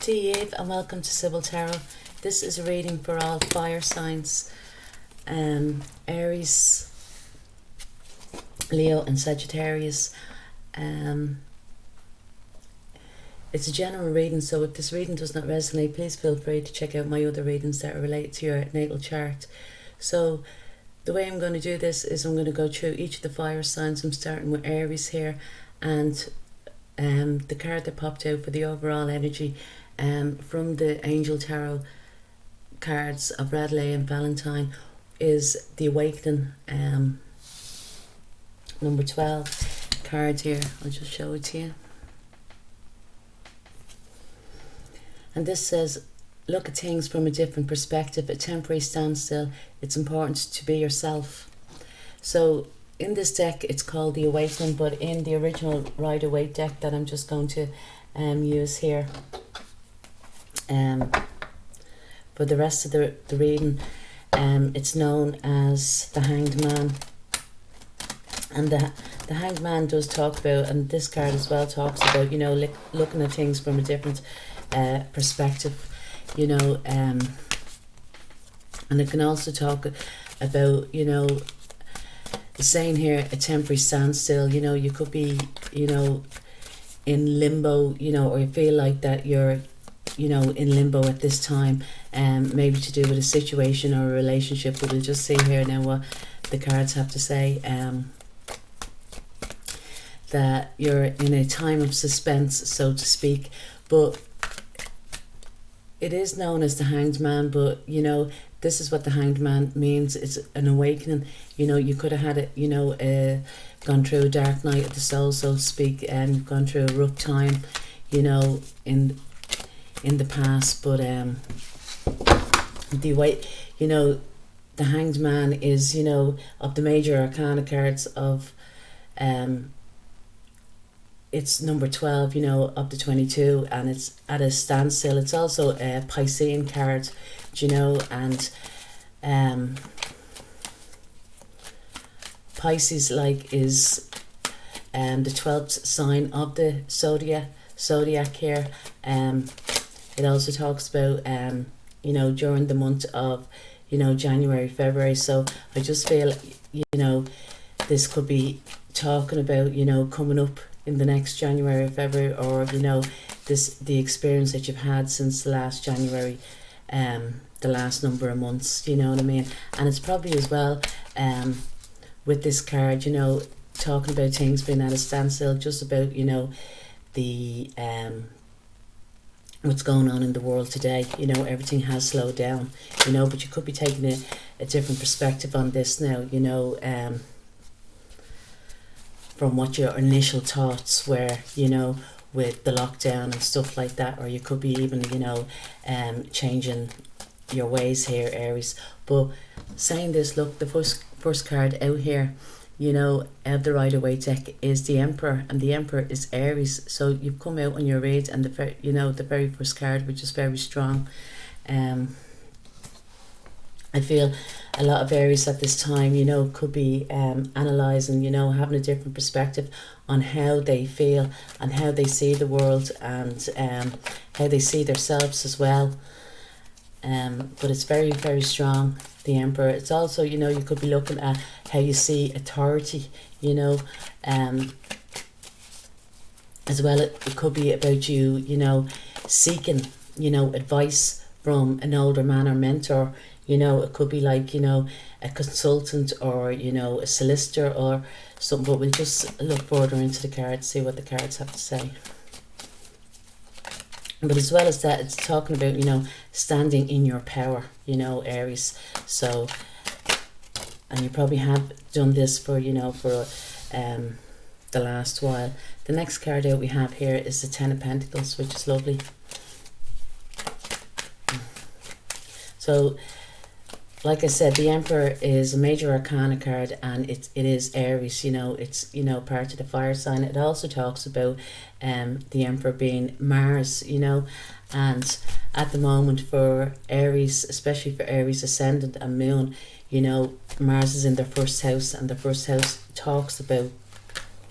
Eve and welcome to Sibyl Tarot. This is a reading for all fire signs, Aries, Leo and Sagittarius. It's a general reading, so if this reading does not resonate, please feel free to check out my other readings that are related to your natal chart. So the way I'm going to do this is I'm going to go through each of the fire signs. I'm starting with Aries here, and the card that popped out for the overall energy from the Angel Tarot cards of Radleigh and Valentine is the Awakening, number 12 card here. I'll just show it to you. And this says, look at things from a different perspective, a temporary standstill. It's important to be yourself. So in this deck, it's called the Awakening, but in the original Rider-Waite deck that I'm just going to use here, for the rest of the reading, it's known as the Hanged Man. And the Hanged Man does talk about, and this card as well talks about, you know, looking at things from a different perspective, you know, and it can also talk about, you know, saying here a temporary standstill. You know, you could be, you know, in limbo, you know, or you feel like that you're, you know, in limbo at this time, maybe to do with a situation or a relationship. But we'll just see here now what the cards have to say. That you're in a time of suspense, so to speak, but it is known as the Hanged Man. But you know, this is what the Hanged Man means. It's an awakening. You know, you could have had it, you know, gone through a dark night of the soul, so to speak, and gone through a rough time, you know, in the past. But the way, you know, the Hanged Man is, you know, of the major arcana cards of it's number 12, you know, of the 22, and it's at a standstill. It's also a Piscean card, you know, and Pisces, like, is the 12th sign of the zodiac here. It also talks about you know, during the month of, you know, January, February. So I just feel, you know, this could be talking about, you know, coming up in the next January, February, or, you know, the experience that you've had since the last January, the last number of months, you know what I mean? And it's probably as well, with this card, you know, talking about things being at a standstill, just about, you know, the what's going on in the world today. You know, everything has slowed down, you know, but you could be taking a different perspective on this now, you know, from what your initial thoughts were, you know, with the lockdown and stuff like that. Or you could be even, you know, changing your ways here, Aries. But saying this, look, the first card out here, you know, of the Rider-Waite deck is the Emperor, and the Emperor is Aries. So you've come out on your read, and you know, the very first card, which is very strong. I feel a lot of Aries at this time, you know, could be analysing, you know, having a different perspective on how they feel and how they see the world, and how they see themselves as well. But it's very, very strong, the Emperor. It's also, you know, you could be looking at how you see authority, you know, as well. It could be about you, you know, seeking, you know, advice from an older man or mentor. You know, it could be like, you know, a consultant, or, you know, a solicitor or something. But we'll just look further into the cards, see what the cards have to say. But as well as that, it's talking about, you know, standing in your power, you know, Aries. So, and you probably have done this for, you know, for the last while. The next card out we have here is the Ten of Pentacles, which is lovely. So, like I said, the Emperor is a major arcana card, and it is Aries, you know, it's, you know, part of the fire sign. It also talks about the Emperor being Mars, you know, and at the moment for Aries, especially for Aries Ascendant and Moon, you know, Mars is in their first house, and the first house talks about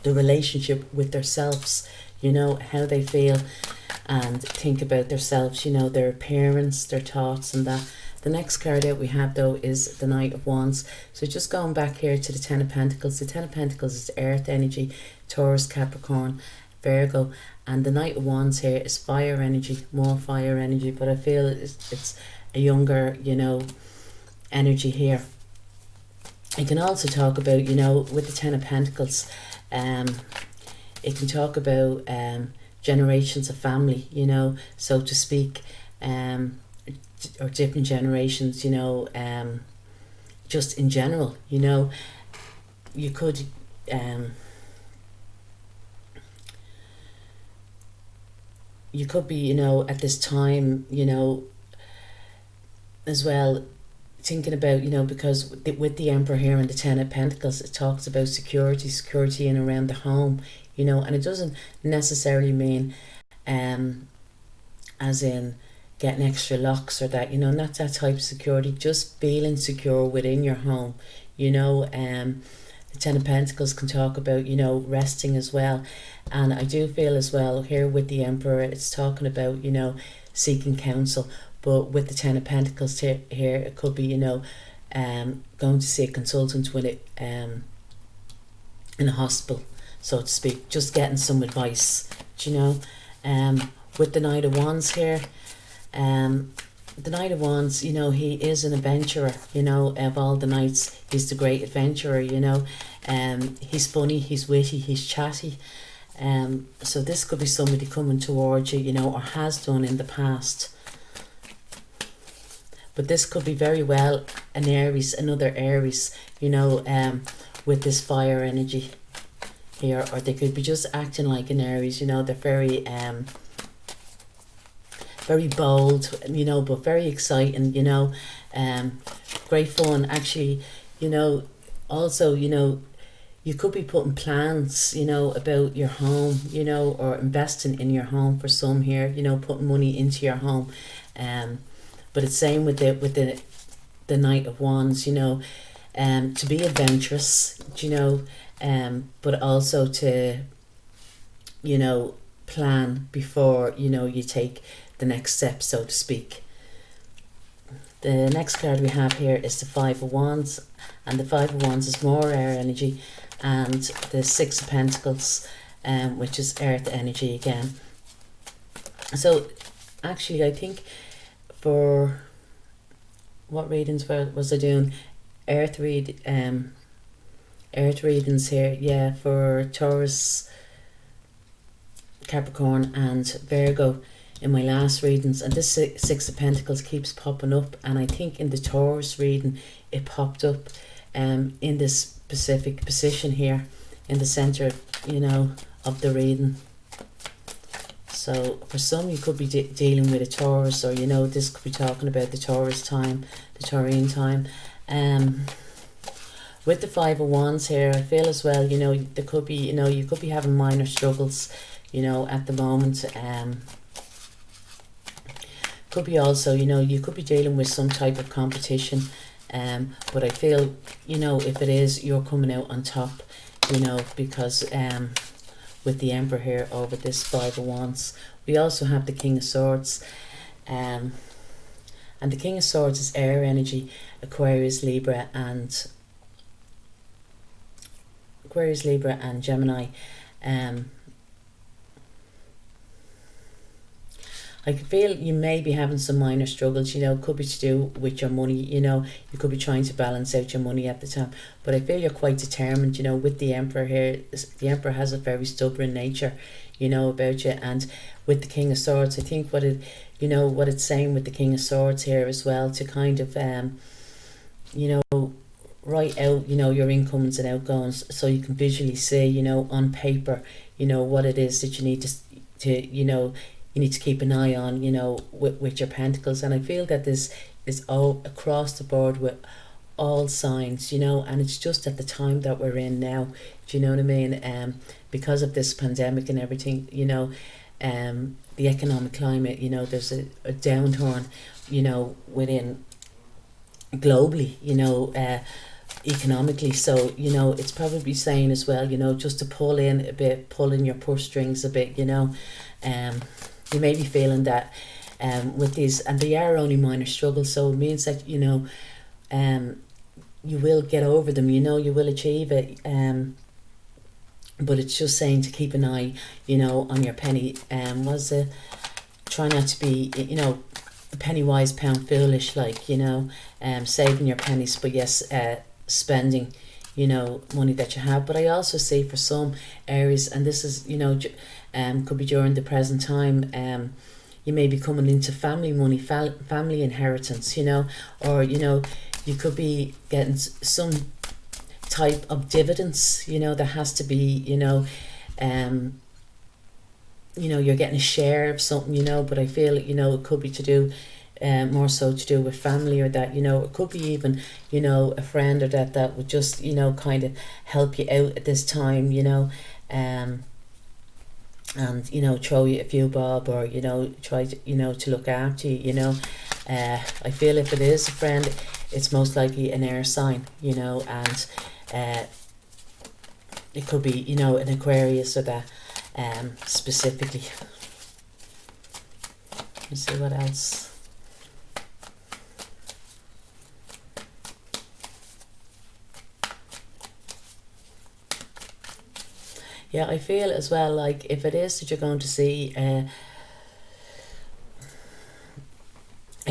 the relationship with themselves, you know, how they feel and think about themselves, you know, their appearance, their thoughts and that. The next card out we have though is the Knight of Wands. So just going back here to the Ten of Pentacles. The Ten of Pentacles is earth energy, Taurus, Capricorn, Virgo, and the Knight of Wands here is fire energy, more fire energy, but I feel it's a younger, you know, energy here. It can also talk about, you know, with the Ten of Pentacles, it can talk about generations of family, you know, so to speak, or different generations, you know, just in general, you know. You could be, you know, at this time, you know, as well, thinking about, you know, because with the Emperor here and the Ten of Pentacles, it talks about security in around the home, you know, and it doesn't necessarily mean as in getting extra locks or that, you know, not that type of security, just feeling secure within your home, you know. The Ten of Pentacles can talk about, you know, resting as well, and I do feel as well here with the Emperor, it's talking about, you know, seeking counsel. But with the Ten of Pentacles here, it could be, you know, going to see a consultant with it in a hospital, so to speak, just getting some advice, do you know. With the Knight of Wands here, the Knight of Wands, you know, he is an adventurer, you know, of all the knights, he's the great adventurer, you know. He's funny, he's witty, he's chatty. So this could be somebody coming towards you, you know, or has done in the past. But this could be very well an Aries, another Aries, you know, with this fire energy here. Or they could be just acting like an Aries, you know, they're very bold, you know, but very exciting, you know, great fun, actually, you know. Also, you know, you could be putting plans, you know, about your home, you know, or investing in your home for some here, you know, putting money into your home. But it's same with the Knight of Wands, you know, to be adventurous, you know, but also to, you know, plan before, you know, you take the next step, so to speak. The next card we have here is the Five of Wands, and the Five of Wands is more air energy, and the Six of Pentacles, which is earth energy again. So actually I think for what readings was I doing? Earth readings here, yeah, for Taurus, Capricorn and Virgo in my last readings, and this Six of Pentacles keeps popping up, and I think in the Taurus reading it popped up in this specific position here in the center, you know, of the reading. So for some you could be dealing with a Taurus, or, you know, this could be talking about the Taurus time, the Taurine time. With the Five of Wands here, I feel as well, you know, there could be, you know, you could be having minor struggles, you know, at the moment. Could be also, you know, you could be dealing with some type of competition. But I feel, you know, if it is, you're coming out on top, you know, because with the Emperor here over this Five of Wands. We also have the King of Swords, and the King of Swords is air energy, Aquarius, Libra and Gemini. I feel you may be having some minor struggles, you know, could be to do with your money, you know, you could be trying to balance out your money at the time, but I feel you're quite determined, you know, with the Emperor here. The Emperor has a very stubborn nature, you know, about you, and with the King of Swords, I think what it's saying with the King of Swords here as well, to kind of, you know, write out, you know, your incomings and outgoings, so you can visually see, you know, on paper, you know, what it is that you need to you know, you need to keep an eye on, you know, with your pentacles. And I feel that this is all across the board with all signs, you know, and it's just at the time that we're in now, do you know what I mean? Because of this pandemic and everything, you know, the economic climate, you know, there's a downturn, you know, within globally, you know, economically. So, you know, it's probably saying as well, you know, just to pull in a bit, pull in your purse strings a bit, you know, you may be feeling that with these, and they are only minor struggles, so it means that, you know, you will get over them, you know, you will achieve it, but it's just saying to keep an eye, you know, on your penny. Try not to be, you know, penny wise, pound foolish, like, you know, saving your pennies, but yes, spending, you know, money that you have. But I also see for some Aries, and this is, you know, could be during the present time, you may be coming into family money, family inheritance, you know, or, you know, you could be getting some type of dividends, you know, that has to be, you know, you're getting a share of something, you know, but I feel, you know, it could be to do, more so to do with family, or that, you know, it could be even, you know, a friend or that would just, you know, kind of help you out at this time, you know, and, you know, throw you a few bob, or, you know, try to, you know, to look after you, you know. I feel if it is a friend, it's most likely an air sign, you know, and it could be, you know, an Aquarius or that, specifically. Let's see what else. Yeah, I feel as well, like, if it is that you're going to see a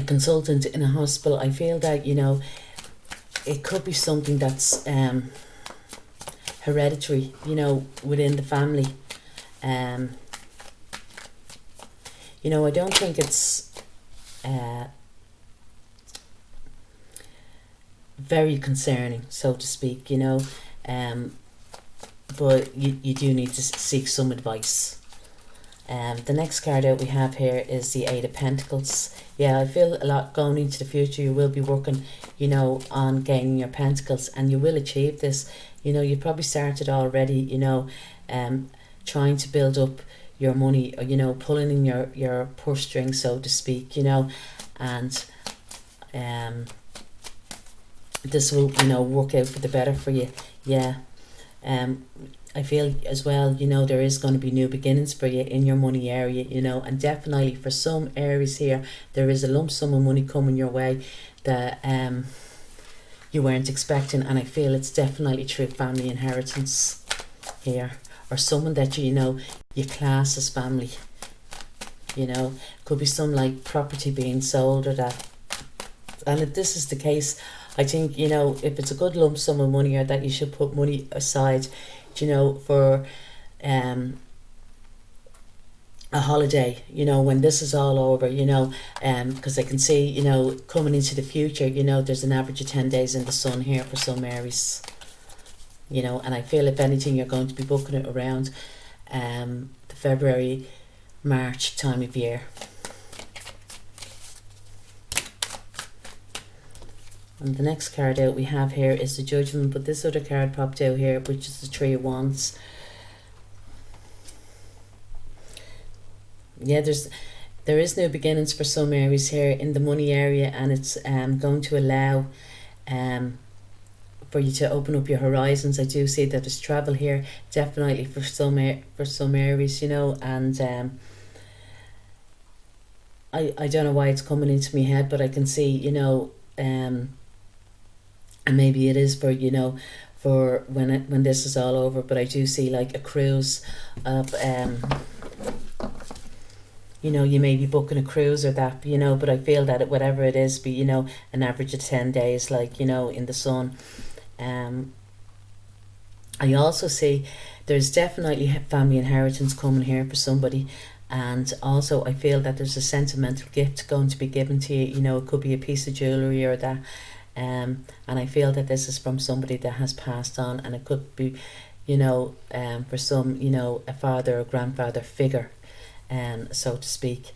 consultant in a hospital, I feel that, you know, it could be something that's hereditary, you know, within the family. You know, I don't think it's very concerning, so to speak, you know, but you do need to seek some advice. The next card out we have here is the Eight of Pentacles. Yeah, I feel a lot going into the future. You will be working, you know, on gaining your pentacles, and you will achieve this. You know, you probably started already, you know, trying to build up your money, or, you know, pulling in your purse string, so to speak, you know, and this will, you know, work out for the better for you. Yeah. I feel as well, you know, there is going to be new beginnings for you in your money area, you know, and definitely for some Aries here, there is a lump sum of money coming your way that you weren't expecting, and I feel it's definitely through family inheritance here, or someone that you know you class as family, you know. Could be some like property being sold or that, and if this is the case, I think, you know, if it's a good lump sum of money, or that you should put money aside, you know, for a holiday, you know, when this is all over, you know, because I can see, you know, coming into the future, you know, there's an average of 10 days in the sun here for some Aries, you know, and I feel if anything, you're going to be booking it around the February, March time of year. And the next card out we have here is the Judgment, but this other card popped out here, which is the Three of Wands. Yeah, there is new beginnings for some Aries here in the money area, and it's going to allow for you to open up your horizons. I do see that there's travel here, definitely for some Aries, you know, and I don't know why it's coming into my head, but I can see, you know, and maybe it is for, you know, for when this is all over, but I do see like a cruise of you know, you may be booking a cruise or that, you know, but I feel that whatever it is, be, you know, an average of 10 days, like, you know, in the sun. I also see there's definitely family inheritance coming here for somebody, and also I feel that there's a sentimental gift going to be given to you, you know, it could be a piece of jewellery or that, and I feel that this is from somebody that has passed on, and it could be, you know, for some, you know, a father or grandfather figure, so to speak.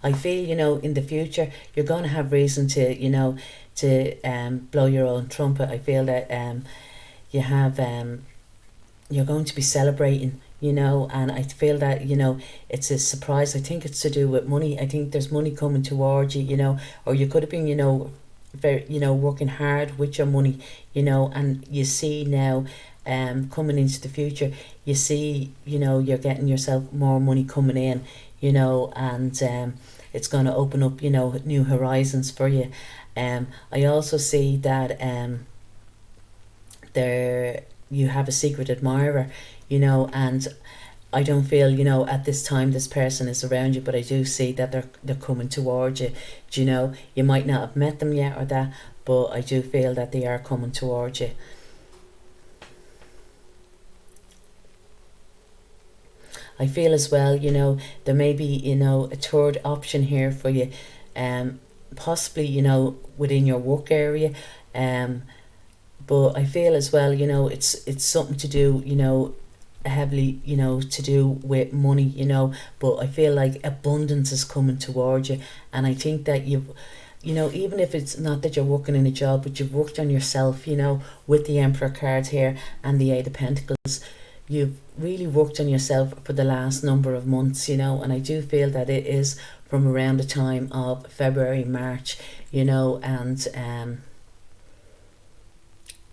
I feel, you know, in the future you're going to have reason to, you know, to blow your own trumpet. I feel that you have you're going to be celebrating, you know, and I feel that, you know, it's a surprise. I think it's to do with money. I think there's money coming towards you, you know, or you could have been, you know, very, you know, working hard with your money, you know, and you see now, coming into the future, you see, you know, you're getting yourself more money coming in, you know, and it's going to open up, you know, new horizons for you. I also see that there you have a secret admirer, you know, and I don't feel, you know, at this time this person is around you, but I do see that they're coming towards you. Do you know, you might not have met them yet or that, but I do feel that they are coming towards you. I feel as well, you know, there may be, you know, a third option here for you, possibly, you know, within your work area, but I feel as well, you know, it's something to do, you know, heavily, you know, to do with money, you know, but I feel like abundance is coming towards you, and I think that you know, even if it's not that you're working in a job, but you've worked on yourself, you know, with the Emperor cards here and the Eight of Pentacles. You've really worked on yourself for the last number of months, you know, and I do feel that it is from around the time of February, March, you know, and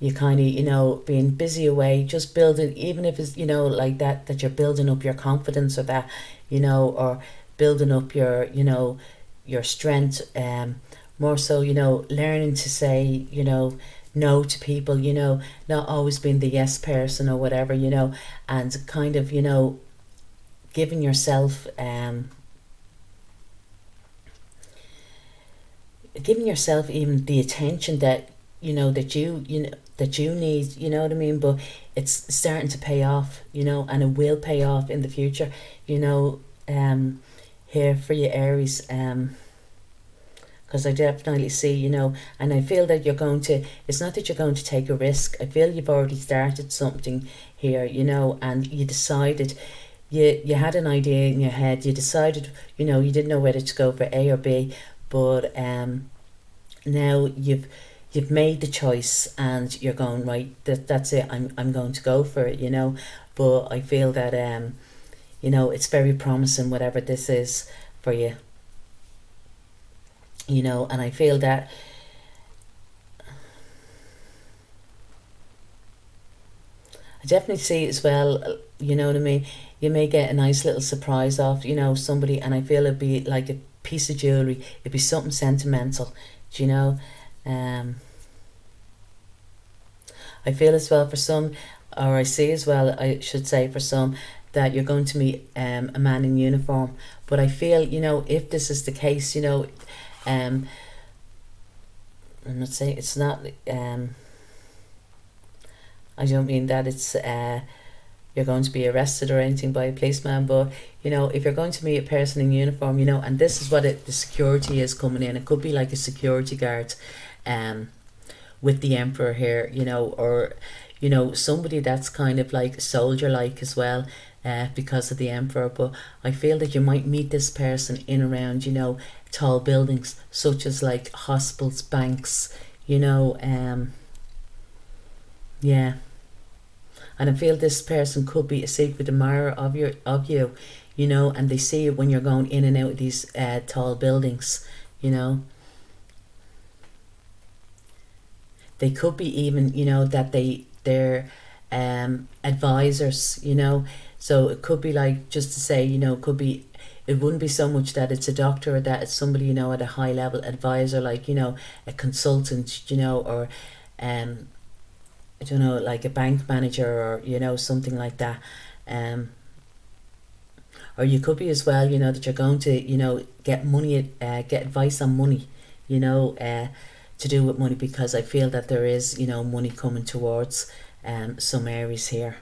you kind of, you know, being busy away, just building, even if it's, you know, like that you're building up your confidence, or that, you know, or building up your, you know, your strength, more so, you know, learning to say, you know, no to people, you know, not always being the yes person or whatever, you know, and kind of, you know, giving yourself even the attention that, you know, that you need, you know what I mean, but it's starting to pay off, you know, and it will pay off in the future, you know, here for you, Aries, because I definitely see, you know, and I feel that you're going to, it's not that you're going to take a risk, I feel you've already started something here, you know, and you decided, you had an idea in your head, you decided, you know, you didn't know whether to go for A or B, but now you've made the choice and you're going, right, that's it, I'm going to go for it, you know, but I feel that, you know, it's very promising, whatever this is for you. You know, and I feel that I definitely see as well, you know what I mean, you may get a nice little surprise off, you know, somebody, and I feel it'd be like a piece of jewellery, it'd be something sentimental, do you know. I feel as well for some, or I see as well, I should say for some, that you're going to meet a man in uniform, but I feel, you know, if this is the case, you know, I'm not saying it's not, I don't mean that it's you're going to be arrested or anything by a policeman, but you know, if you're going to meet a person in uniform, you know, and this is what the security is coming in, it could be like a security guard with the Emperor here, you know, or you know, somebody that's kind of like soldier like as well, because of the Emperor. But I feel that you might meet this person in around, you know, tall buildings such as like hospitals, banks, you know, yeah, and I feel this person could be a secret admirer of you, you know, and they see it when you're going in and out of these tall buildings, you know. They could be even, you know, that they're advisors, you know, so it could be like, just to say, you know, it could be, it wouldn't be so much that it's a doctor or that it's somebody, you know, at a high level advisor, like, you know, a consultant, you know, or I don't know, like a bank manager, or you know, something like that, or you could be as well, you know, that you're going to, you know, get money, get advice on money, you know, to do with money, because I feel that there is, you know, money coming towards some Aries here.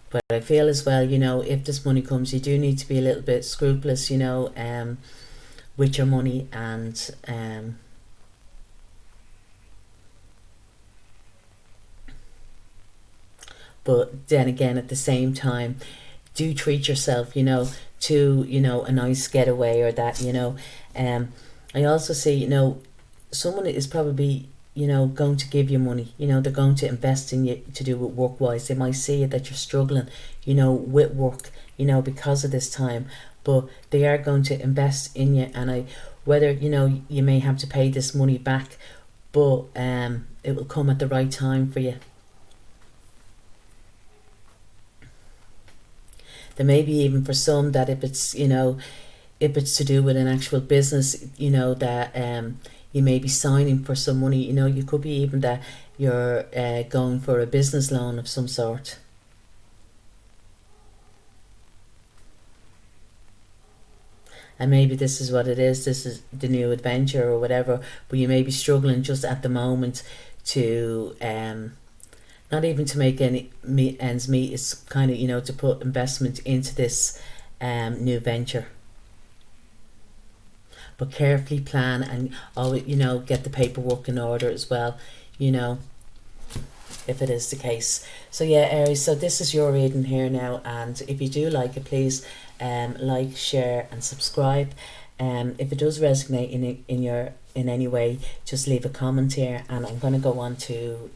But I feel as well, you know, if this money comes, you do need to be a little bit scrupulous, you know, with your money, and but then again, at the same time, do treat yourself, you know, to, you know, a nice getaway or that, you know. I also see, you know, someone is probably, you know, going to give you money, you know, they're going to invest in you to do with work wise. They might see that you're struggling, you know, with work, you know, because of this time, but they are going to invest in you, and whether you may have to pay this money back, but it will come at the right time for you. There may be even for some that if it's to do with an actual business, that you may be signing for some money. You could be even that you're going for a business loan of some sort. And maybe this is what it is. This is the new adventure or whatever. But you may be struggling just at the moment to not even to make any ends meet. It's kind of to put investment into this new venture. But carefully plan and always get the paperwork in order as well. If it is the case. So yeah, Aries, so this is your reading here now, and if you do like it, please like, share and subscribe. If it does resonate in any way, just leave a comment here, and I'm going to go on to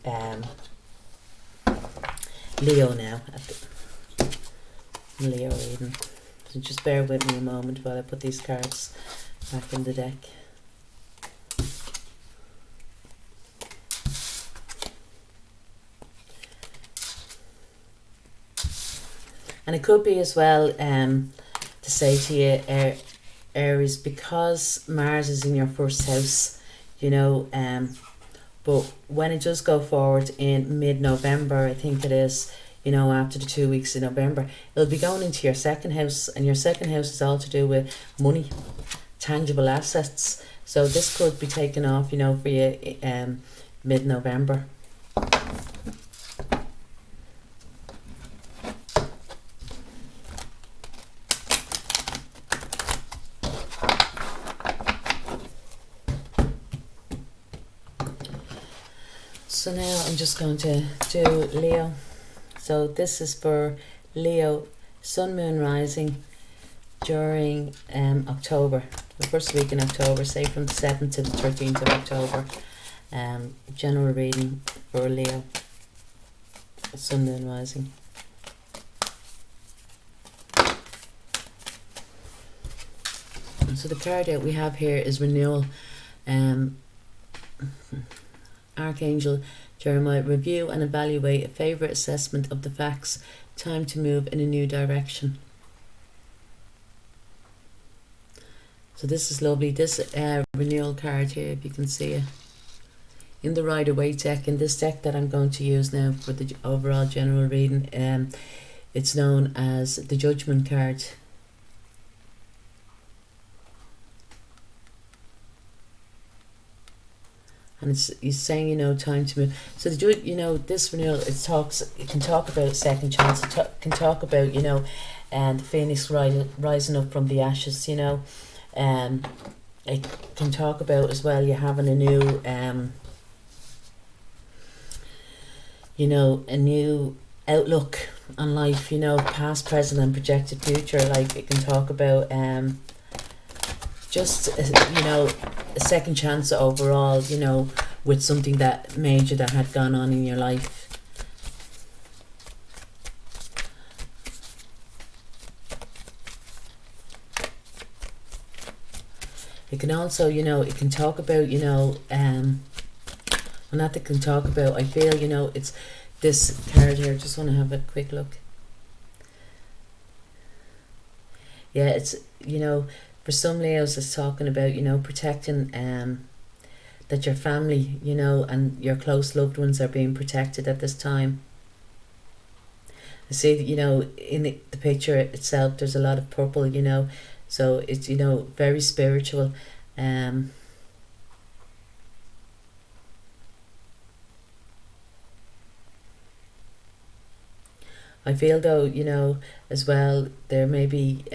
Leo now, at the Leo reading. So just bear with me a moment while I put these cards back in the deck. And it could be as well to say to you, Aries, because Mars is in your first house, but when it does go forward in mid-November, I think it is, after the 2 weeks in November, it'll be going into your second house, and your second house is all to do with money, tangible assets. So this could be taken off, for you mid-November. So now I'm just going to do Leo. So this is for Leo, Sun, Moon, Rising during October, the first week in October, say from the 7th to the 13th of October. General reading for Leo, Sun, Moon, Rising. And so the card that we have here is Renewal. Archangel Jeremiah, review and evaluate a favourite assessment of the facts. Time to move in a new direction. So this is lovely. This renewal card here, if you can see it, in the Rider-Waite deck, in this deck that I'm going to use now for the overall general reading, it's known as the Judgment card. And he's saying, time to move. So this renewal, it can talk about second chance. It can talk about, and the phoenix rising up from the ashes. It can talk about as well you having a new, a new outlook on life. Past, present, and projected future. Like it can talk about just a second chance overall, with something that major that had gone on in your life. It can also, it can talk about, not that can talk about, I feel, it's this card here. Just want to have a quick look. Yeah, it's, for some Leos, it's talking about, protecting, that your family, and your close loved ones are being protected at this time. I see that, in the picture itself, there's a lot of purple, so it's, very spiritual. I feel though, as well, there may be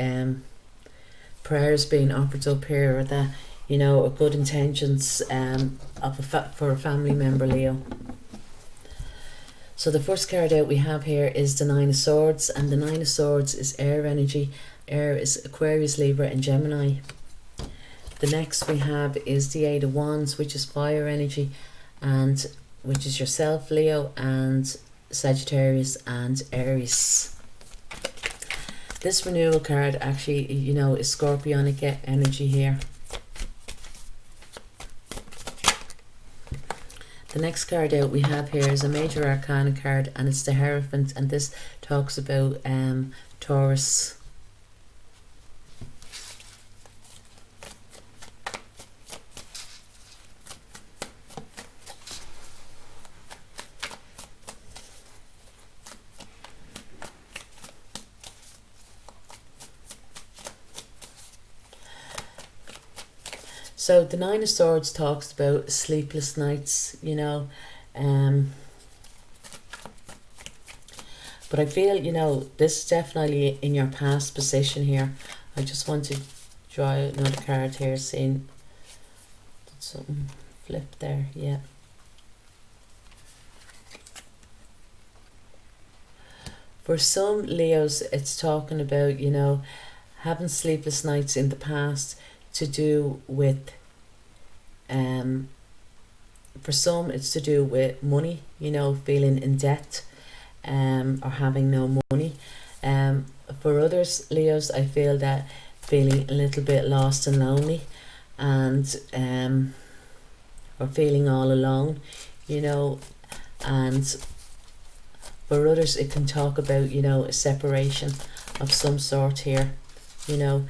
prayers being offered up here, or that, or good intentions for a family member, Leo. So the first card out we have here is the Nine of Swords, and the Nine of Swords is air energy. Air is Aquarius, Libra and Gemini. The next we have is the Eight of Wands, which is fire energy, and which is yourself, Leo, and Sagittarius and Aries. This renewal card actually, you know, is scorpionic energy here. The next card out we have here is a major arcana card, and it's the Hierophant, and this talks about Taurus. So the Nine of Swords talks about sleepless nights, you know, but I feel, you know, this is definitely in your past position here. I just want to draw another card here, seeing something flip there, yeah. For some Leos, it's talking about, you know, having sleepless nights in the past to do with, for some it's to do with money, you know, feeling in debt, or having no money. For others, Leos, I feel that feeling a little bit lost and lonely, and or feeling all alone, you know. And for others, it can talk about, you know, a separation of some sort here, you know,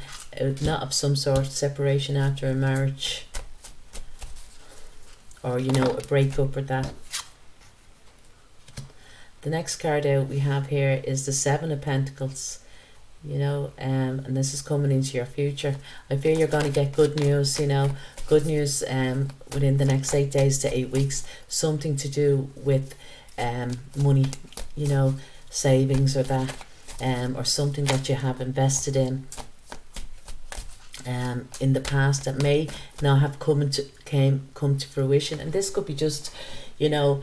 not of some sort, separation after a marriage, or, you know, a breakup or that. The next card out we have here is the Seven of Pentacles, you know, and this is coming into your future. I feel you're going to get good news, you know, good news within the next 8 days to 8 weeks, something to do with money, you know, savings or that, or something that you have invested in the past that may now have come to fruition. And this could be just, you know,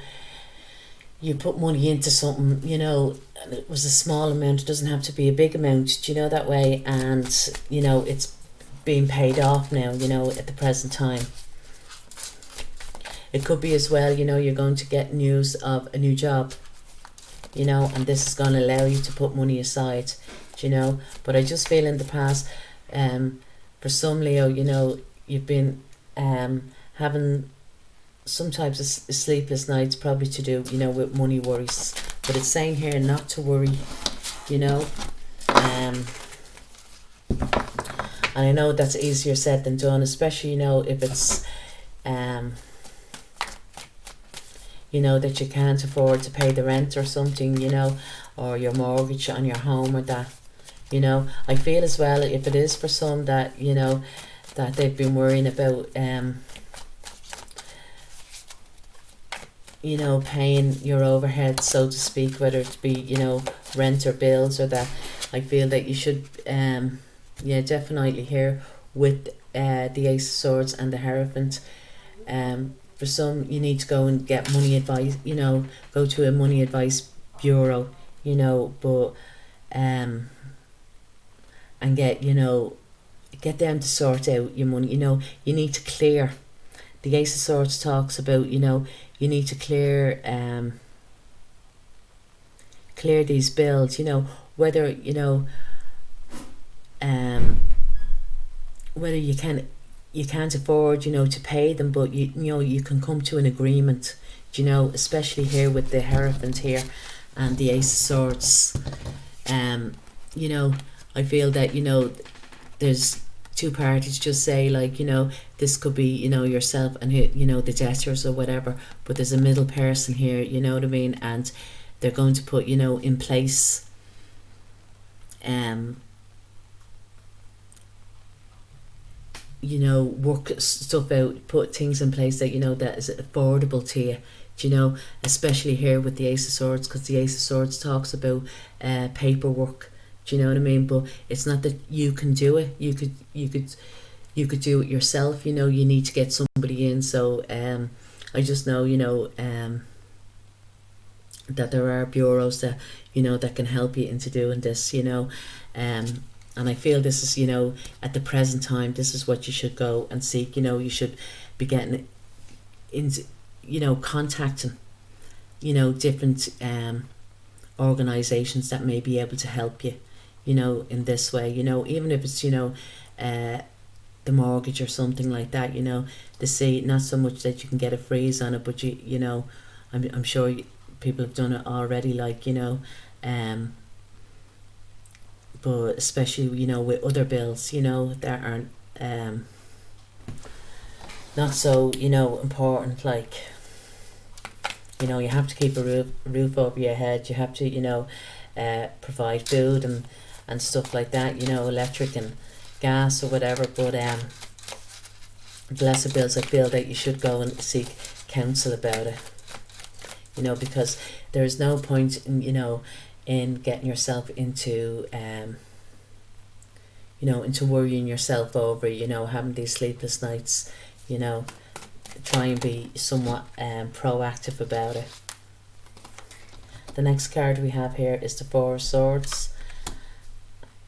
you put money into something, you know, and it was a small amount, it doesn't have to be a big amount, do you know, that way, and, you know, it's being paid off now, you know, at the present time. It could be as well, you know, you're going to get news of a new job, you know, and this is going to allow you to put money aside, do you know. But I just feel in the past, for some Leo, you know, you've been having some types of sleepless nights, probably to do, you know, with money worries. But it's saying here not to worry, you know. And I know that's easier said than done, especially, you know, if it's you know, that you can't afford to pay the rent or something, you know, or your mortgage on your home or that, you know. I feel as well, if it is for some that, you know, that they've been worrying about you know, paying your overhead, so to speak, whether it be, you know, rent or bills or that, I feel that you should yeah, definitely here with the Ace of Swords and the Hierophant. For some, you need to go and get money advice, you know, go to a money advice bureau, you know, but and get, you know, get them to sort out your money, you know. You need to clear. The Ace of Swords talks about, you know, you need to clear clear these bills, you know, whether, you know, whether you can't afford, you know, to pay them, but you know, you can come to an agreement, you know, especially here with the Hierophant here and the Ace of Swords. You know, I feel that, you know, there's two parties, just say, like, you know, this could be, you know, yourself and, you know, the debtors or whatever, but there's a middle person here, you know what I mean, and they're going to put, you know, in place you know, work stuff out, put things in place that, you know, that is affordable to you, do you know, especially here with the Ace of Swords, because the Ace of Swords talks about paperwork, do you know what I mean. But it's not that you can do it, you could do it yourself, you know. You need to get somebody in. So I just know, you know, that there are bureaus that, you know, that can help you into doing this, you know. And I feel this is, you know, at the present time, this is what you should go and seek. You know, you should be getting into, you know, contacting, you know, different organisations that may be able to help you, you know, in this way, you know, even if it's, you know, the mortgage or something like that, you know, to see, not so much that you can get a freeze on it, but you know, I'm sure people have done it already, like, you know, but especially, you know, with other bills, you know, that aren't not so, you know, important, like, you know, you have to keep a roof over your head, you have to, you know, provide food and stuff like that, you know, electric and gas or whatever, but the lesser bills, I feel that you should go and seek counsel about it, you know, because there's no point in, you know, in getting yourself into you know, into worrying yourself over, you know, having these sleepless nights, you know. Try and be somewhat proactive about it. The next card we have here is the Four of Swords,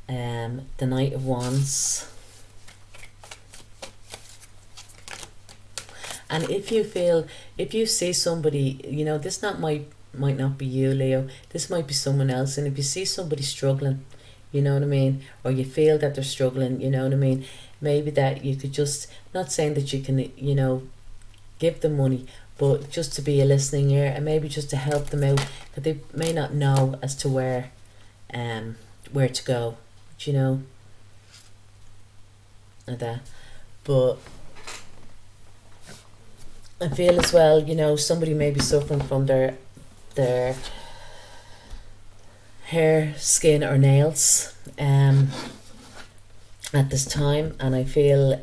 the Knight of Wands. And if you see somebody, you know, this might not be you, Leo, this might be someone else, and if you see somebody struggling, you know what I mean, or you feel that they're struggling, you know what I mean, maybe that you could just, not saying that you can, you know, give them money, but just to be a listening ear, and maybe just to help them out, because they may not know as to where to go, you know, like that. But I feel as well, you know, somebody may be suffering from their hair, skin or nails at this time, and I feel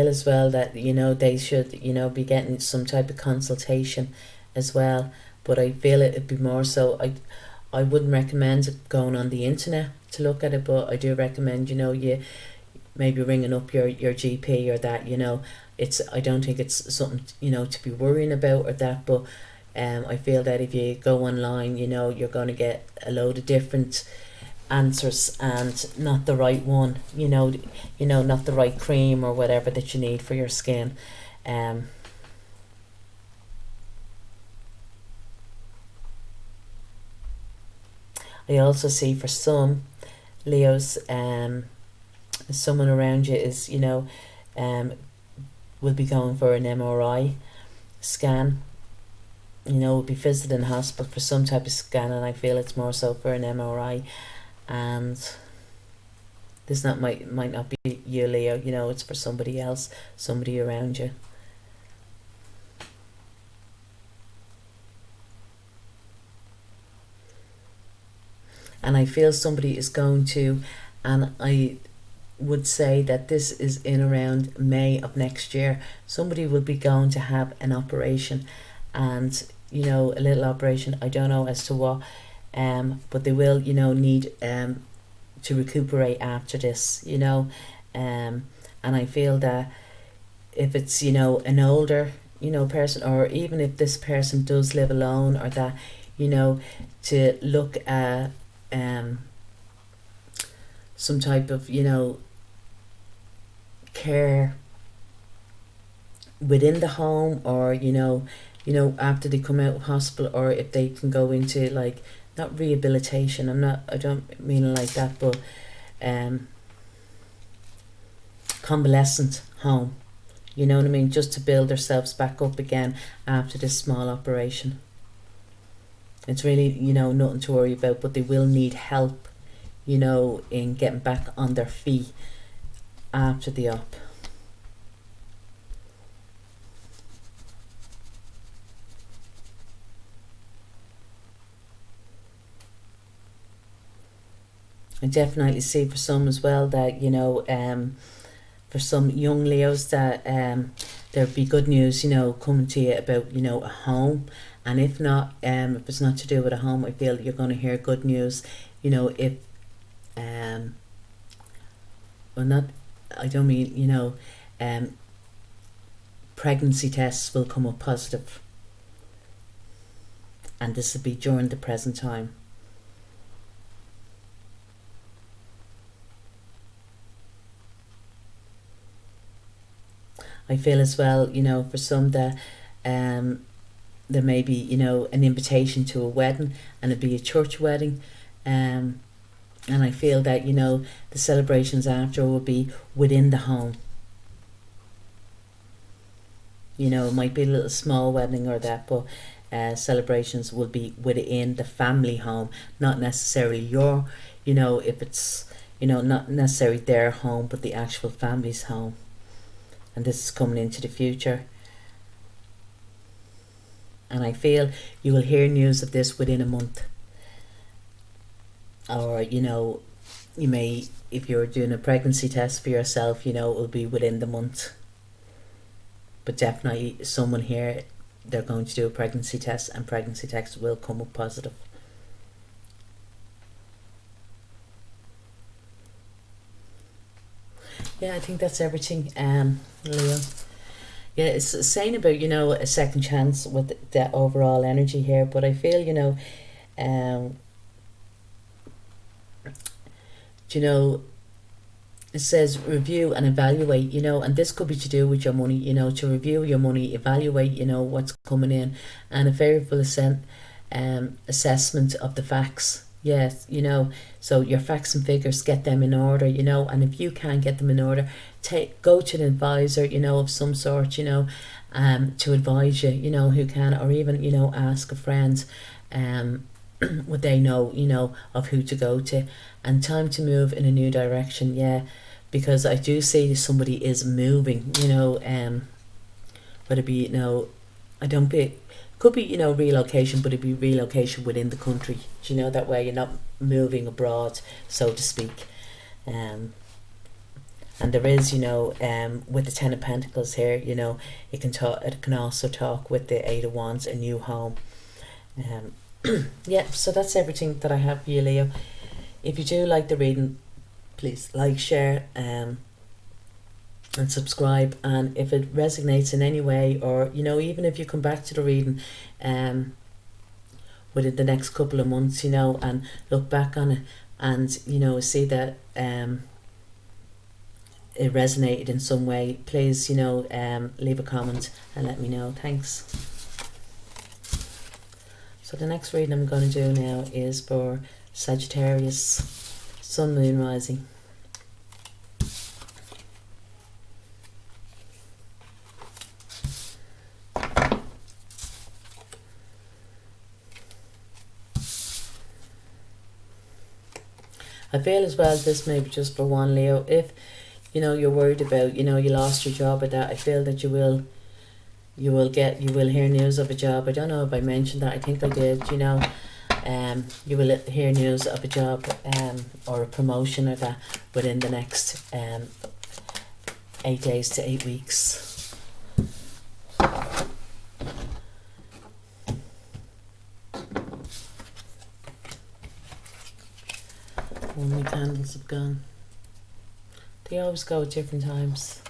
as well that, you know, they should, you know, be getting some type of consultation as well. But I feel it'd be more so, I wouldn't recommend going on the internet to look at it, but I do recommend, you know, you maybe ringing up your GP or that, you know. I don't think it's something, you know, to be worrying about or that, but I feel that if you go online, you know, you're going to get a load of different answers and not the right one, you know, not the right cream or whatever that you need for your skin. I also see for some Leos, someone around you is, you know, will be going for an MRI scan, you know, will be visiting hospital for some type of scan, and I feel it's more so for an MRI. And this might not be you, Leo, you know, it's for somebody else, somebody around you. And I feel somebody is going to, and I would say that this is in around May of next year, somebody will be going to have an operation, and, you know, a little operation, I don't know as to what, but they will, you know, need to recuperate after this, you know, and I feel that if it's, you know, an older, you know, person, or even if this person does live alone or that, you know, to look at some type of, you know, care within the home, or, you know, after they come out of hospital, or if they can go into, like, not rehabilitation, I don't mean it like that, but convalescent home, you know what I mean, just to build themselves back up again after this small operation. It's really, you know, nothing to worry about, but they will need help, you know, in getting back on their feet after the op. I definitely see for some as well that, you know, for some young Leos that there'd be good news, you know, coming to you about, you know, a home. And if not, if it's not to do with a home, I feel you're going to hear good news, you know, if well, not, I don't mean, you know, pregnancy tests will come up positive, and this will be during the present time. I feel as well, you know, for some that there may be, you know, an invitation to a wedding, and it'd be a church wedding. And I feel that, you know, the celebrations after will be within the home. You know, it might be a little small wedding or that, but celebrations will be within the family home, not necessarily your, you know, if it's, you know, not necessarily their home, but the actual family's home. And this is coming into the future. And I feel you will hear news of this within a month. Or, you know, you may, if you're doing a pregnancy test for yourself, you know, it will be within the month. But definitely someone here, they're going to do a pregnancy test, and pregnancy test will come up positive. Yeah, I think that's everything, Leo. Yeah, it's saying about, you know, a second chance with the overall energy here, but I feel, you know, you know, it says review and evaluate, you know, and this could be to do with your money, you know, to review your money, evaluate, you know, what's coming in, and a favourable assessment of the facts. Yes, you know, so your facts and figures, get them in order, you know, and if you can't get them in order, go to an advisor, you know, of some sort, you know, to advise you, you know, who can, or even, you know, ask a friend, what they know, you know, of who to go to. And time to move in a new direction, yeah, because I do see somebody is moving, you know, whether it be, you know, could be, you know, relocation, but it'd be relocation within the country, you know, that way you're not moving abroad, so to speak. And there is, you know, with the Ten of Pentacles here, you know, it can also talk with the Eight of Wands, a new home. Yeah, so that's everything that I have for you, Leo. If you do like the reading, please like, share, and subscribe. And if it resonates in any way, or, you know, even if you come back to the reading within the next couple of months, you know, and look back on it, and, you know, see that it resonated in some way, please, you know, leave a comment and let me know. Thanks. So the next reading I'm going to do now is for Sagittarius, Sun, Moon, Rising. I feel as well this may be just for one, Leo. If, you know, you're worried about, you know, you lost your job or that, I feel that you will hear news of a job. I don't know if I mentioned that. I think I did, you know. You will hear news of a job or a promotion or that within the next 8 days to 8 weeks. All my candles have gone. They always go at different times.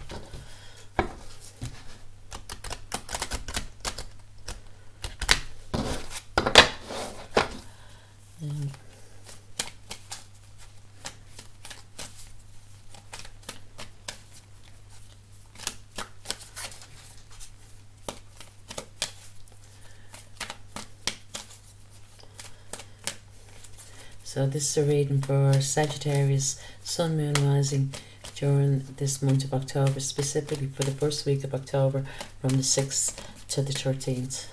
So this is a reading for Sagittarius, Sun, Moon, Rising during this month of October, specifically for the first week of October from the 6th to the 13th.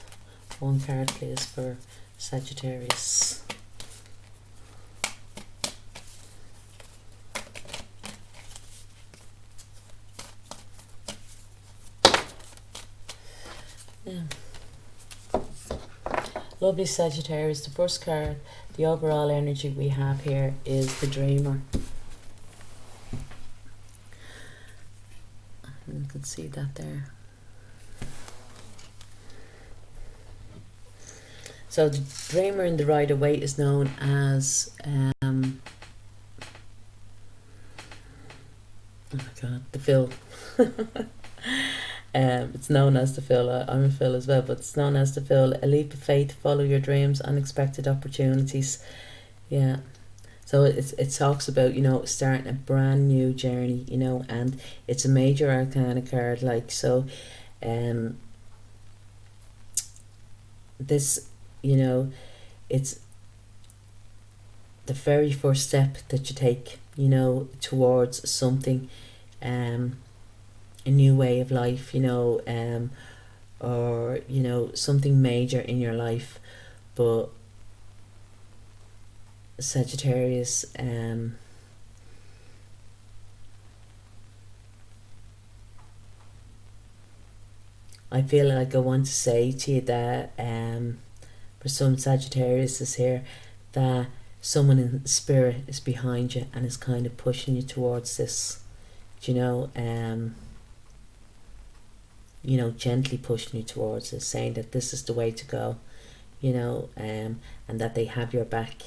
One card please for Sagittarius. Yeah. Lovely Sagittarius. The first card, the overall energy we have here is the Dreamer. You can see that there. So the Dreamer in the Rider-Waite is known as oh my god, the Phil. It's known as the Phil. I'm a Phil as well, but it's known as the Phil. A leap of faith, follow your dreams, unexpected opportunities. Yeah. So it talks about, you know, starting a brand new journey, you know, and it's a major arcana card, like, so this, you know, it's the very first step that you take, you know, towards something, a new way of life, you know, or, you know, something major in your life. But Sagittarius, I feel like I want to say to you that for some Sagittarius is here, that someone in spirit is behind you and is kind of pushing you towards this, you know, gently pushing you towards it, saying that this is the way to go, you know, and that they have your back.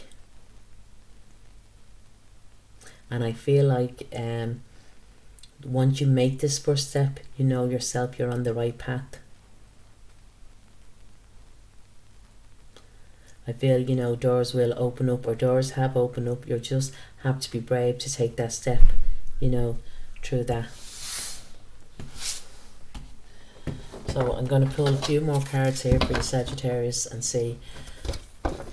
And I feel like once you make this first step, you know yourself, you're on the right path. I feel, you know, doors will open up, or doors have opened up. You just have to be brave to take that step, you know, through that. So I'm going to pull a few more cards here for you, Sagittarius, and see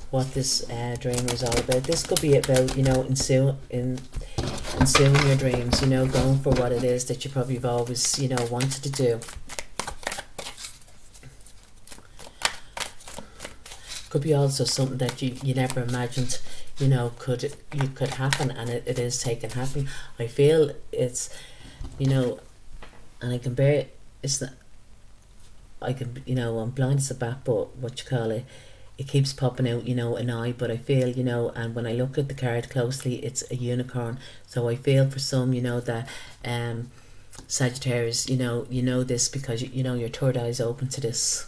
what this dream is all about. This could be about, you know, ensuing your dreams, you know, going for what it is that you probably have always, you know, wanted to do. Could be also something that you never imagined, you know, could happen, and it is taking happening. I feel it's, you know, and I can bear it, it's not, I can, you know, I'm blind as a bat, but what you call it, it keeps popping out, you know, an eye. But I feel, you know, and when I look at the card closely, it's a unicorn. So I feel for some, you know, that Sagittarius, you know this because you know your third eye is open to this,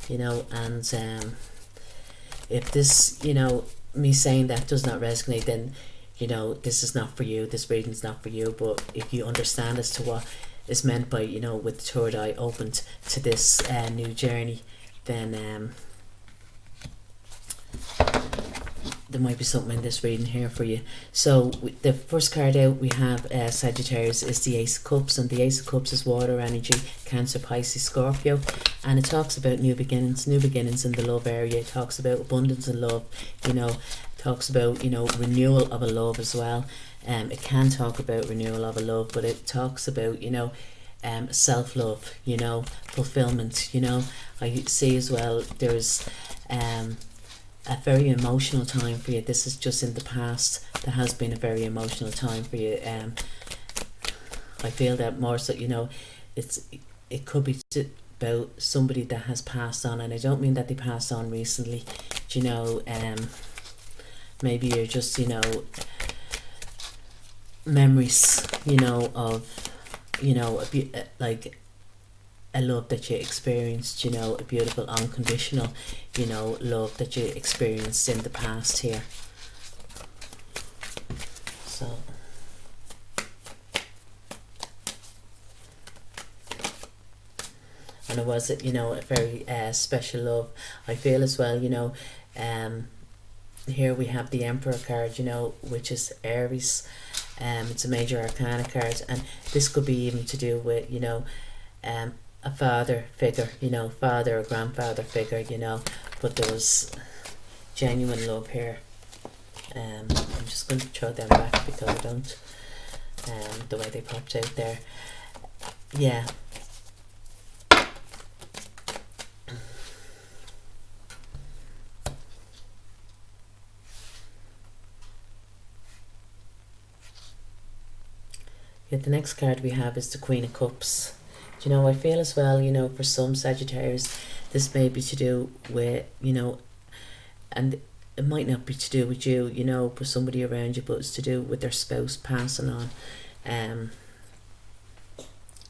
you know. And if this, you know, me saying that does not resonate, then, you know, this is not for you, this reading's not for you. But if you understand as to what is meant by, you know, with the third eye opened to this new journey, then there might be something in this reading here for you. So the first card out we have, Sagittarius, is the Ace of Cups, and the Ace of Cups is water energy, Cancer, Pisces, Scorpio, and it talks about new beginnings in the love area. It talks about abundance and love, you know, talks about, you know, renewal of a love as well. It can talk about renewal of a love, but it talks about, you know, self-love, you know, fulfillment, you know. I see as well there's a very emotional time for you. This is just in the past. There has been a very emotional time for you. I feel that more so, you know, it could be about somebody that has passed on, and I don't mean that they passed on recently, you know. Maybe you're just, you know, memories, you know, of, you know, like a love that you experienced, you know, a beautiful unconditional, you know, love that you experienced in the past here. So and it was, you know, a very special love. I feel as well, you know, here we have the Emperor card, you know, which is Aries. It's a major arcana card, and this could be even to do with, you know, a father figure, you know, father or grandfather figure, you know, but there was genuine love here. I'm just going to throw them back because I don't, the way they popped out there. Yeah. Yeah, the next card we have is the Queen of Cups. You know, I feel as well, you know, for some Sagittarius, this may be to do with, you know, and it might not be to do with you, you know, for somebody around you, but it's to do with their spouse passing on.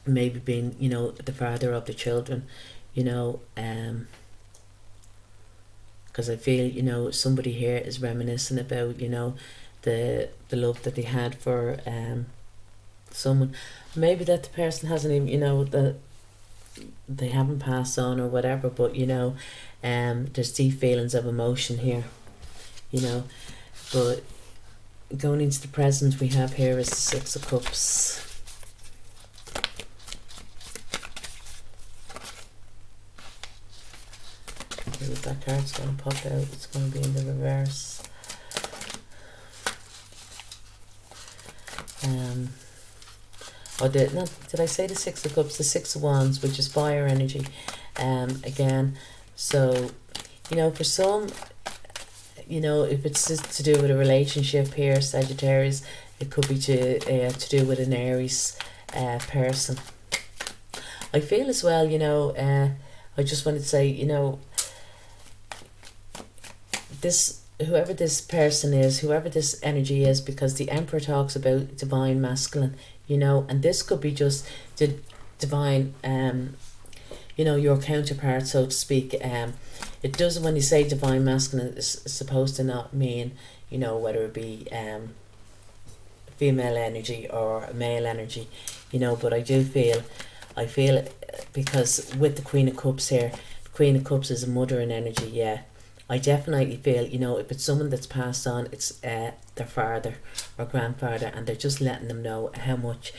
Maybe being, you know, the father of the children, you know, because I feel, you know, somebody here is reminiscing about, you know, the love that they had for someone. Maybe that the person hasn't even, you know, that they haven't passed on or whatever, but, you know, there's deep feelings of emotion here, you know. But going into the present, we have here is the Six of Cups. See what that card's going to pop out. It's going to be in the reverse. Did I say the Six of Cups? The Six of Wands, which is fire energy. Again, so, you know, for some, you know, if it's just to do with a relationship here, Sagittarius, it could be to do with an Aries person. I feel as well, you know, I just wanted to say, you know, whoever this person is, whoever this energy is, because the Emperor talks about divine masculine, you know, and this could be just the divine, you know, your counterpart, so to speak. It doesn't, when you say divine masculine, it's supposed to not mean, you know, whether it be female energy or male energy, you know, but I feel because with the Queen of Cups here, the Queen of Cups is a mothering energy, yeah. I definitely feel, you know, if it's someone that's passed on, it's their father or grandfather, and they're just letting them know how much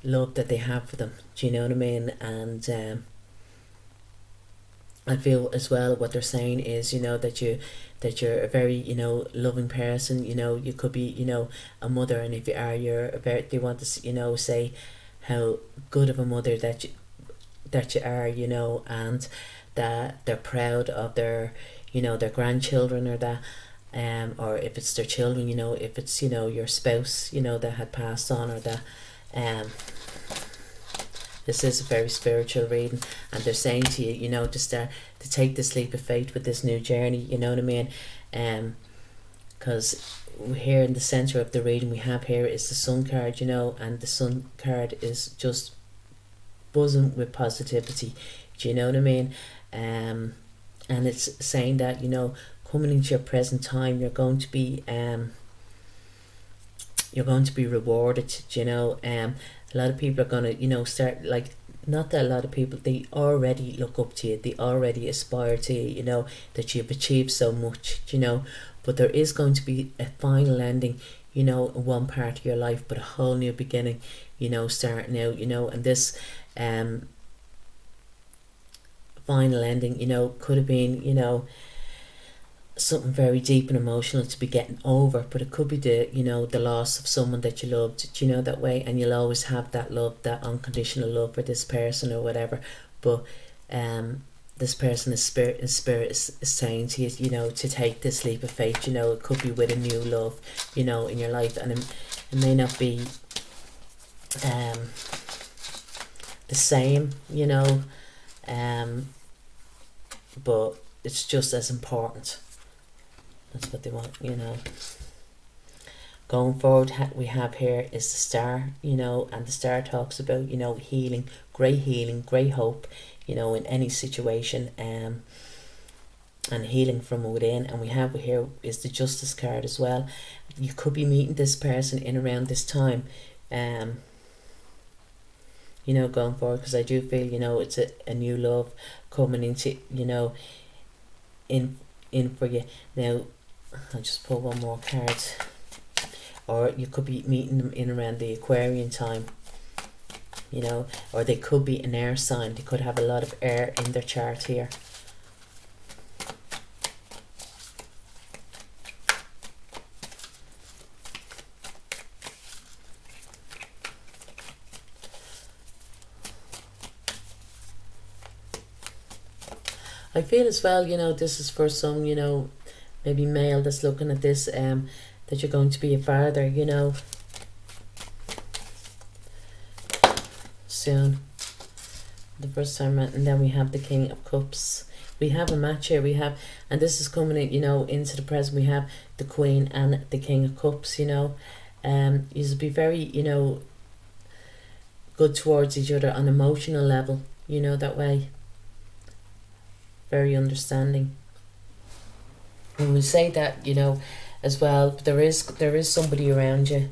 love that they have for them. Do you know what I mean? And I feel as well what they're saying is, you know, that you're a very, you know, loving person. You know, you could be, you know, a mother, and if you are, they want to, you know, say how good of a mother that you are, you know, and that they're proud of their, you know, their grandchildren, or that, or if it's their children, you know, if it's, you know, your spouse, you know, that had passed on, or that, this is a very spiritual reading, and they're saying to you, you know, to take this leap of faith with this new journey, you know what I mean? Because here in the center of the reading we have here is the Sun card, you know, and the Sun card is just buzzing with positivity. Do you know what I mean? And it's saying that, you know, coming into your present time, you're going to be rewarded. You know, a lot of people are gonna, you know, start, like, not that a lot of people, they already look up to you, they already aspire to you, you know, that you've achieved so much, you know, but there is going to be a final ending, you know, in one part of your life, but a whole new beginning, you know, starting out, you know, and this final ending, you know, could have been, you know, something very deep and emotional to be getting over, but it could be the, you know, the loss of someone that you loved, you know, that way, and you'll always have that love, that unconditional love for this person or whatever, but this person is spirit is saying to you, you know, to take this leap of faith. You know, it could be with a new love, you know, in your life, and it may not be the same, you know, but it's just as important. That's what they want, you know. Going forward, we have here is the Star, you know, and the Star talks about, you know, healing, great hope, you know, in any situation, and healing from within. And we have here is the Justice card as well. You could be meeting this person in around this time, you know, going forward, because I do feel, you know, it's a new love coming into, you know, in for you. Now, I'll just pull one more card. Or you could be meeting them in around the Aquarian time, you know, or they could be an air sign. They could have a lot of air in their chart here. I feel as well, you know, this is for some, you know, maybe male that's looking at this, that you're going to be a father, you know, soon, the first time. And then we have the King of Cups. We have a match here. We have, and this is coming in, you know, into the present. We have the Queen and the King of Cups, you know. You'll be very, you know, good towards each other on emotional level, you know, that way. Very understanding. And we say that, you know, as well, there is somebody around you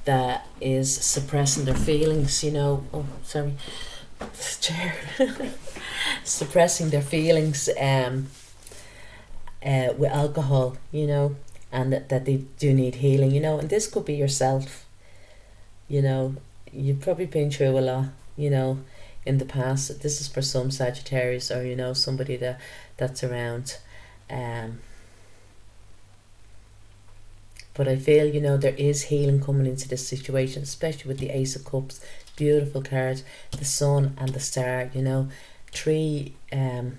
that is suppressing their feelings, you know. Oh, sorry, chair. Suppressing their feelings, with alcohol, you know, and that they do need healing, you know. And this could be yourself, you know. You've probably been through a lot, you know, in the past. This is for some Sagittarius, or, you know, somebody that's around. But I feel, you know, there is healing coming into this situation, especially with the Ace of Cups. Beautiful card, the Sun and the Star, you know. Three, well,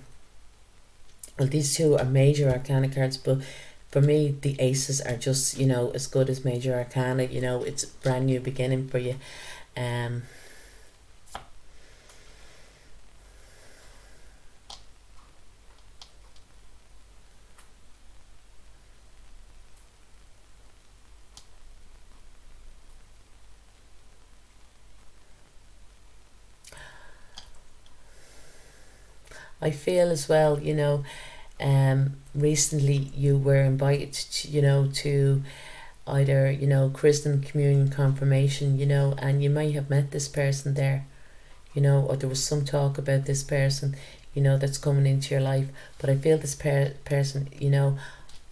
these two are major arcana cards, but for me, the aces are just, you know, as good as major arcana. You know, it's a brand new beginning for you. I feel as well, you know, recently you were invited to, you know, to either, you know, christening, communion, confirmation, you know, and you might have met this person there, you know, or there was some talk about this person, you know, that's coming into your life. But I feel this person, you know,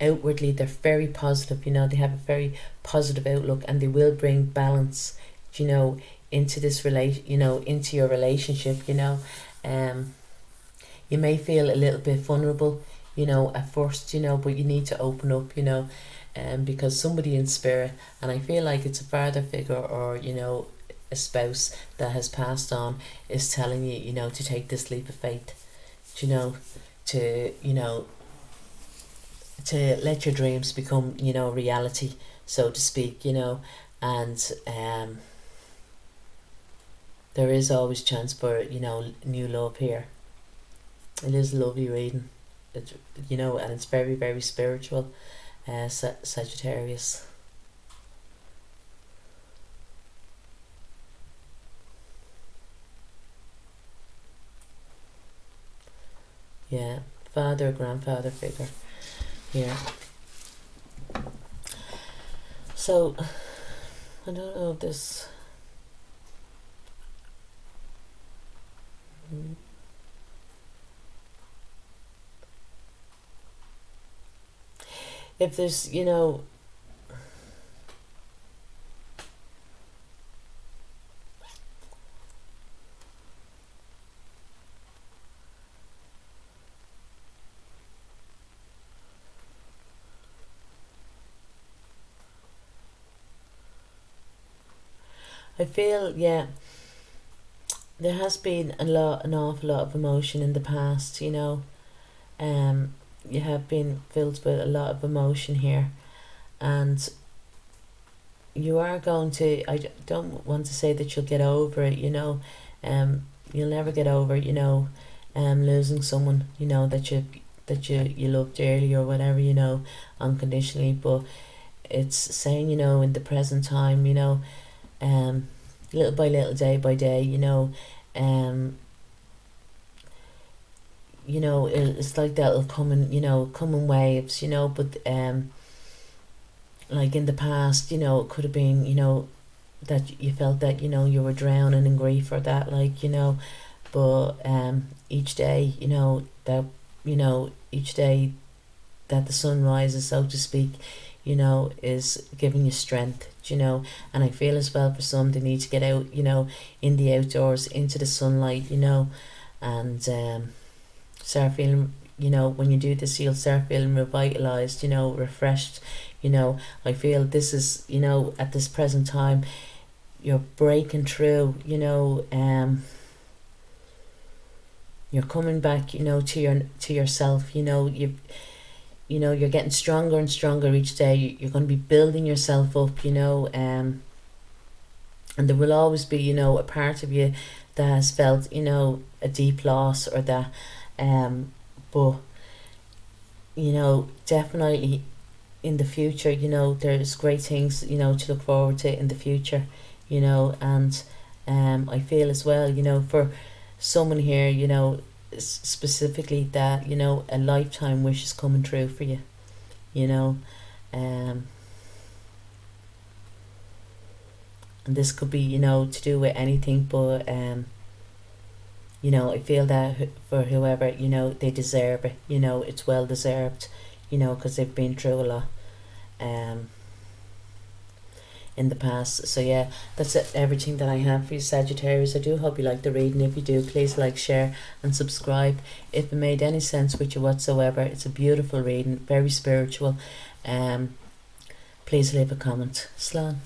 outwardly they're very positive, you know, they have a very positive outlook, and they will bring balance, you know, into this you know, into your relationship, you know. You may feel a little bit vulnerable, you know, at first, you know, but you need to open up, you know, because somebody in spirit, and I feel like it's a father figure, or, you know, a spouse that has passed on, is telling you, you know, to take this leap of faith, you know, to, you know, to let your dreams become, you know, reality, so to speak, you know. And there is always chance for, you know, new love here. It is a lovely reading, you know, and it's very, very spiritual, Sagittarius. Yeah, father, grandfather figure here. So, I don't know if this... if there's, you know, I feel, yeah, there has been an awful lot of emotion in the past, you know. You have been filled with a lot of emotion here, and you are going to, I don't want to say that you'll get over it, you know. You'll never get over, you know, losing someone, you know, that you love dearly, or whatever, you know, unconditionally. But it's saying, you know, in the present time, you know, little by little, day by day, you know, you know, it's like that'll come in, you know, come in waves, you know. But like in the past, you know, it could have been, you know, that you felt that, you know, you were drowning in grief, or that, like, you know. But each day, you know, that, you know, each day that the sun rises, so to speak, you know, is giving you strength, you know. And I feel as well, for some, they need to get out, you know, in the outdoors, into the sunlight, you know, and start feeling, you know, when you do this, you'll start feeling revitalized, you know, refreshed, you know. I feel this is, you know, at this present time, you're breaking through, you know, you're coming back, you know, to yourself, you know. You know, you're getting stronger and stronger each day. You're going to be building yourself up, you know, and there will always be, you know, a part of you that has felt, you know, a deep loss, or that, but, you know, definitely in the future, you know, there's great things, you know, to look forward to in the future, you know. And I feel as well, you know, for someone here, you know, specifically, that, you know, a lifetime wish is coming true for you, you know. And this could be, you know, to do with anything, but you know, I feel that for whoever, you know, they deserve it, you know, it's well deserved, you know, because they've been through a lot in the past. So yeah, that's it, everything that I have for you, Sagittarius. I do hope you like the reading. If you do, please like, share and subscribe. If it made any sense with you whatsoever, it's a beautiful reading, very spiritual. Please leave a comment. Slán.